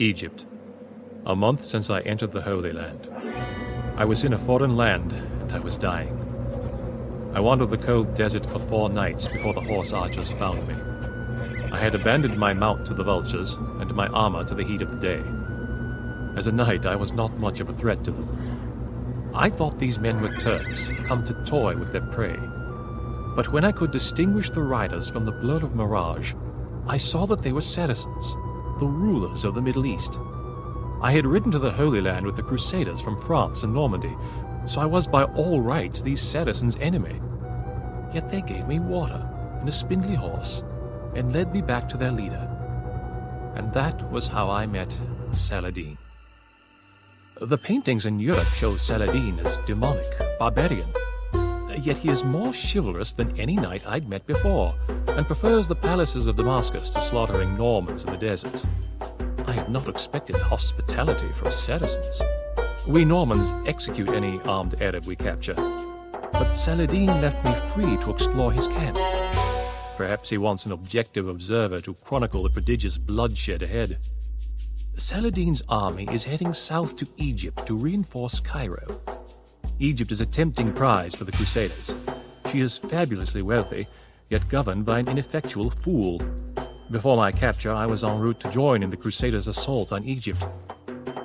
Egypt. A month since I entered the Holy Land. I was in a foreign land, and I was dying. I wandered the cold desert for 4 nights before the horse archers found me. I had abandoned my mount to the vultures, and my armor to the heat of the day. As a knight, I was not much of a threat to them. I thought these men were Turks, come to toy with their prey. But when I could distinguish the riders from the blur of mirage, I saw that they were Saracens, the rulers of the Middle East. I had ridden to the Holy Land with the Crusaders from France and Normandy, so I was by all rights these Saracens' enemy. Yet they gave me water and a spindly horse, and led me back to their leader. And that was how I met Saladin. The paintings in Europe show Saladin as demonic, barbarian. Yet he is more chivalrous than any knight I'd met before, and prefers the palaces of Damascus to slaughtering Normans in the desert. I had not expected hospitality from Saracens. We Normans execute any armed Arab we capture, but Saladin left me free to explore his camp. Perhaps he wants an objective observer to chronicle the prodigious bloodshed ahead. Saladin's army is heading south to Egypt to reinforce Cairo. Egypt is a tempting prize for the Crusaders. She is fabulously wealthy, yet governed by an ineffectual fool. Before my capture, I was en route to join in the Crusaders' assault on Egypt.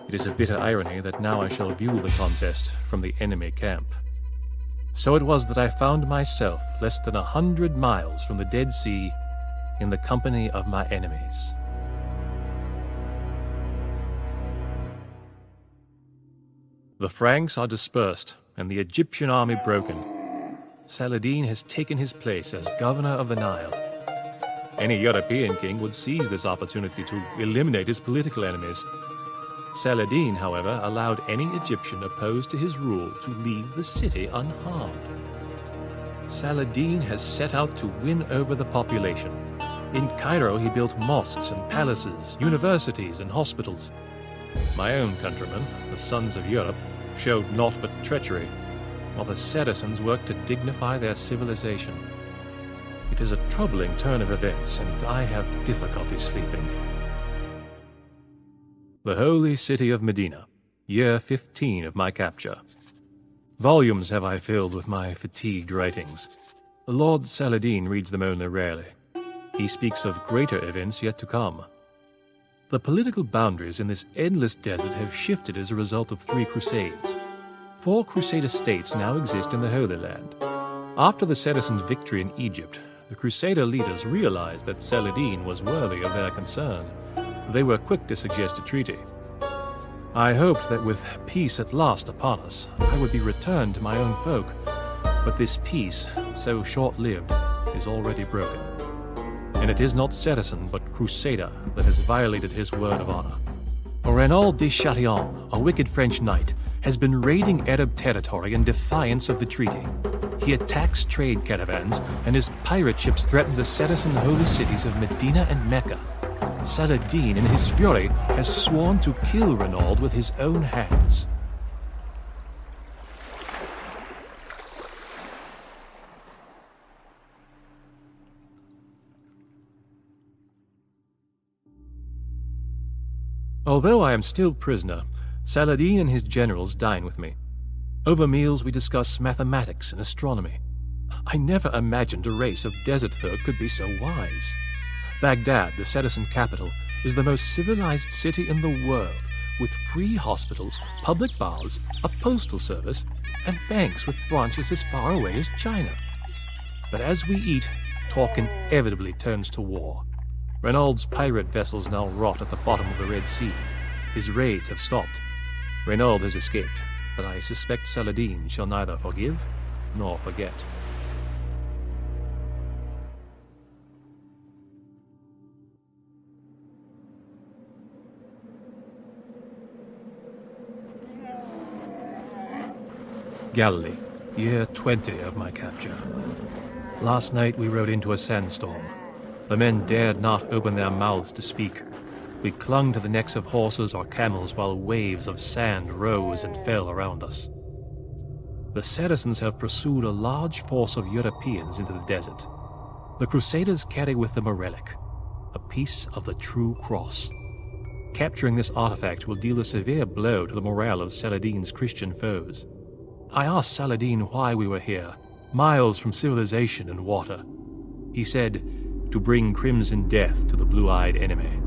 It is a bitter irony that now I shall view the contest from the enemy camp. So it was that I found myself less than 100 miles from the Dead Sea in the company of my enemies. The Franks are dispersed and the Egyptian army broken. Saladin has taken his place as governor of the Nile. Any European king would seize this opportunity to eliminate his political enemies. Saladin, however, allowed any Egyptian opposed to his rule to leave the city unharmed. Saladin has set out to win over the population. In Cairo, he built mosques and palaces, universities and hospitals. My own countrymen, the sons of Europe, showed naught but treachery, while the Saracens worked to dignify their civilization. It is a troubling turn of events, and I have difficulty sleeping. The holy city of Medina, year 15 of my capture. Volumes have I filled with my fatigued writings. Lord Saladin reads them only rarely. He speaks of greater events yet to come. The political boundaries in this endless desert have shifted as a result of 3 crusades. 4 Crusader states now exist in the Holy Land. After the Saracens' victory in Egypt, the Crusader leaders realized that Saladin was worthy of their concern. They were quick to suggest a treaty. I hoped that with peace at last upon us, I would be returned to my own folk. But this peace, so short-lived, is already broken. And it is not Saracen but Crusader that has violated his word of honor. Renaud de Chatillon, a wicked French knight, has been raiding Arab territory in defiance of the treaty. He attacks trade caravans, and his pirate ships threaten the Saracen holy cities of Medina and Mecca. Saladin, in his fury, has sworn to kill Renaud with his own hands. Although I am still prisoner, Saladin and his generals dine with me. Over meals we discuss mathematics and astronomy. I never imagined a race of desert folk could be so wise. Baghdad, the Saracen capital, is the most civilized city in the world, with free hospitals, public baths, a postal service, and banks with branches as far away as China. But as we eat, talk inevitably turns to war. Renaud's pirate vessels now rot at the bottom of the Red Sea. His raids have stopped. Renaud has escaped, but I suspect Saladin shall neither forgive nor forget. Galilee, year 20 of my capture. Last night we rode into a sandstorm. The men dared not open their mouths to speak. We clung to the necks of horses or camels while waves of sand rose and fell around us. The Saracens have pursued a large force of Europeans into the desert. The Crusaders carry with them a relic, a piece of the true cross. Capturing this artifact will deal a severe blow to the morale of Saladin's Christian foes. I asked Saladin why we were here, miles from civilization and water. He said, to bring crimson death to the blue-eyed enemy.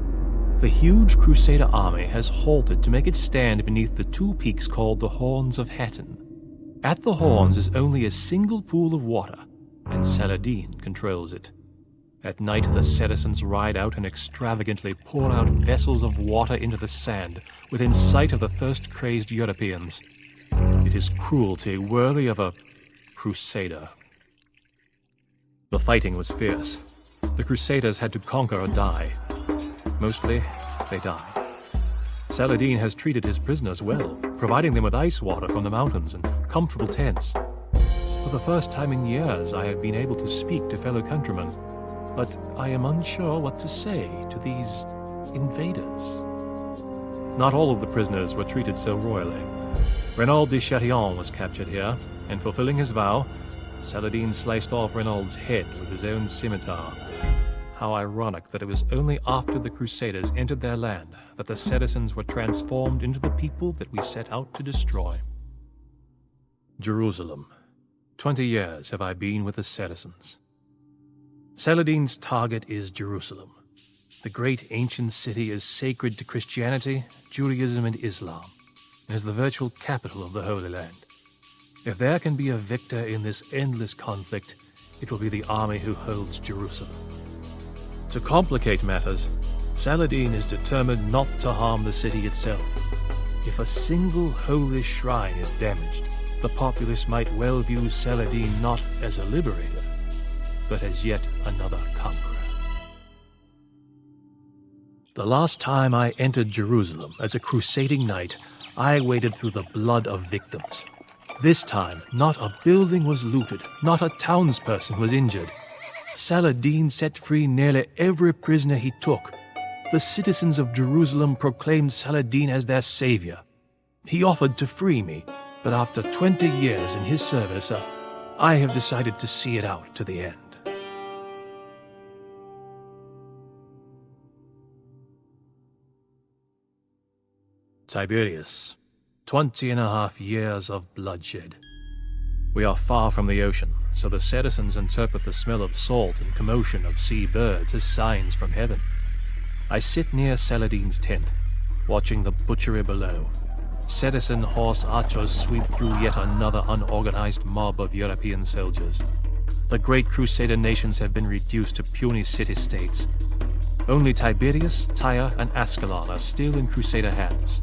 The huge Crusader army has halted to make it stand beneath the two peaks called the Horns of Hattin. At the Horns is only a single pool of water, and Saladin controls it. At night, the citizens ride out and extravagantly pour out vessels of water into the sand within sight of the thirst-crazed Europeans. It is cruelty worthy of a crusader. The fighting was fierce. The Crusaders had to conquer or die. Mostly, they died. Saladin has treated his prisoners well, providing them with ice water from the mountains and comfortable tents. For the first time in years, I have been able to speak to fellow countrymen, but I am unsure what to say to these invaders. Not all of the prisoners were treated so royally. Renaud de Chatillon was captured here, and fulfilling his vow, Saladin sliced off Renaud's head with his own scimitar. How ironic that it was only after the Crusaders entered their land that the citizens were transformed into the people that we set out to destroy. Jerusalem. 20 years have I been with the citizens. Saladin's target is Jerusalem. The great ancient city is sacred to Christianity, Judaism, and Islam, and is the virtual capital of the Holy Land. If there can be a victor in this endless conflict, it will be the army who holds Jerusalem. To complicate matters, Saladin is determined not to harm the city itself. If a single holy shrine is damaged, the populace might well view Saladin not as a liberator, but as yet another conqueror. The last time I entered Jerusalem as a crusading knight, I waded through the blood of victims. This time, not a building was looted, not a townsperson was injured. Saladin set free nearly every prisoner he took. The citizens of Jerusalem proclaimed Saladin as their savior. He offered to free me, but after 20 years in his service, I have decided to see it out to the end. Tiberius, 20.5 years of bloodshed. We are far from the ocean, so the citizens interpret the smell of salt and commotion of sea birds as signs from heaven. I sit near Saladin's tent, watching the butchery below. Citizen horse archers sweep through yet another unorganized mob of European soldiers. The great Crusader nations have been reduced to puny city-states. Only Tiberias, Tyre, and Ascalon are still in Crusader hands.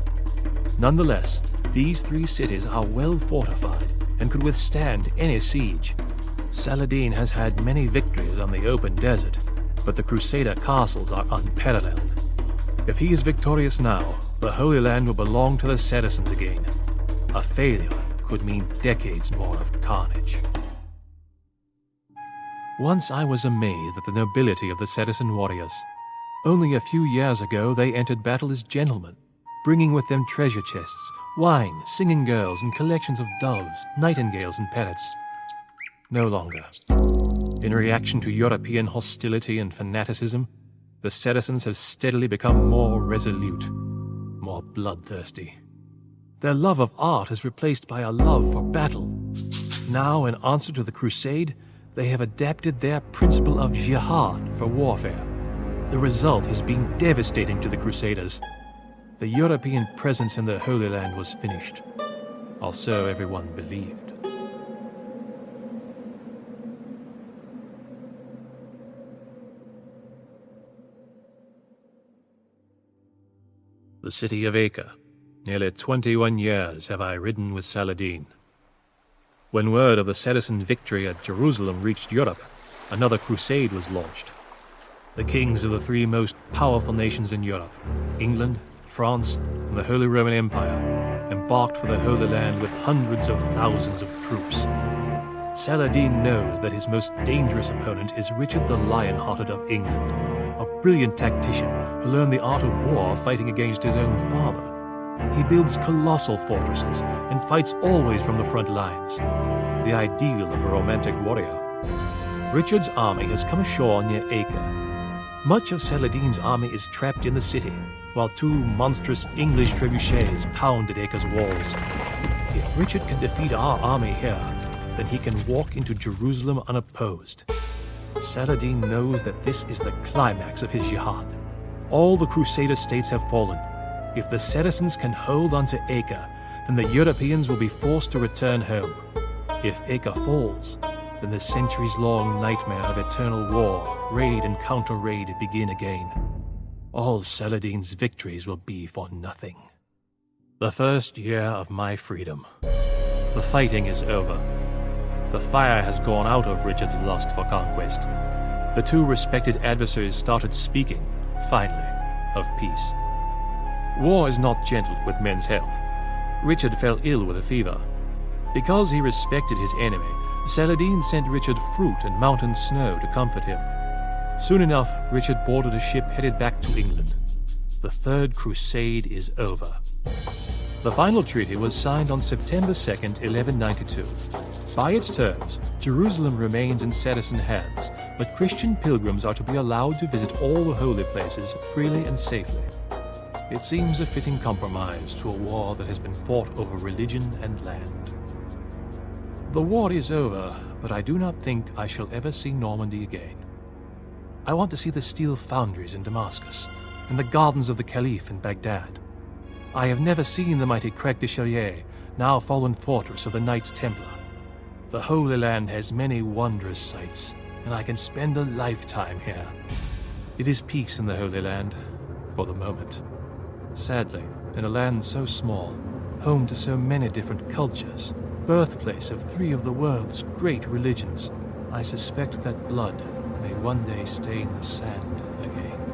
Nonetheless, these three cities are well fortified and could withstand any siege. Saladin has had many victories on the open desert, but the Crusader castles are unparalleled. If he is victorious now, the Holy Land will belong to the citizens again. A failure could mean decades more of carnage. Once I was amazed at the nobility of the citizen warriors. Only a few years ago they entered battle as gentlemen, bringing with them treasure chests, wine, singing girls, and collections of doves, nightingales, and parrots. No longer. In reaction to European hostility and fanaticism, the citizens have steadily become more resolute, more bloodthirsty. Their love of art is replaced by a love for battle. Now, in answer to the crusade, they have adapted their principle of jihad for warfare. The result has been devastating to the Crusaders. The European presence in the Holy Land was finished, or so everyone believed. The city of Acre. Nearly 21 years have I ridden with Saladin. When word of the citizen victory at Jerusalem reached Europe, another crusade was launched. The kings of the three most powerful nations in Europe, England, France, and the Holy Roman Empire, embarked for the Holy Land with hundreds of thousands of troops. Saladin knows that his most dangerous opponent is Richard the Lion-Hearted of England, a brilliant tactician who learned the art of war fighting against his own father. He builds colossal fortresses and fights always from the front lines, the ideal of a romantic warrior. Richard's army has come ashore near Acre. Much of Saladin's army is trapped in the city, while 2 monstrous English trebuchets pound at Acre's walls. If Richard can defeat our army here, then he can walk into Jerusalem unopposed. Saladin knows that this is the climax of his jihad. All the Crusader states have fallen. If the Saracens can hold on to Acre, then the Europeans will be forced to return home. If Acre falls, then the centuries-long nightmare of eternal war, raid and counter-raid begin again. All Saladin's victories will be for nothing. The first year of my freedom. The fighting is over. The fire has gone out of Richard's lust for conquest. The 2 respected adversaries started speaking, finally, of peace. War is not gentle with men's health. Richard fell ill with a fever. Because he respected his enemy, Saladin sent Richard fruit and mountain snow to comfort him. Soon enough, Richard boarded a ship headed back to England. The Third Crusade is over. The final treaty was signed on September 2nd, 1192. By its terms, Jerusalem remains in Saracen hands, but Christian pilgrims are to be allowed to visit all the holy places freely and safely. It seems a fitting compromise to a war that has been fought over religion and land. The war is over, but I do not think I shall ever see Normandy again. I want to see the steel foundries in Damascus, and the gardens of the Caliph in Baghdad. I have never seen the mighty Crag de Chalier, now fallen fortress of the Knights Templar. The Holy Land has many wondrous sights, and I can spend a lifetime here. It is peace in the Holy Land, for the moment. Sadly, in a land so small, home to so many different cultures, birthplace of 3 of the world's great religions, I suspect that blood may one day stain the sand again.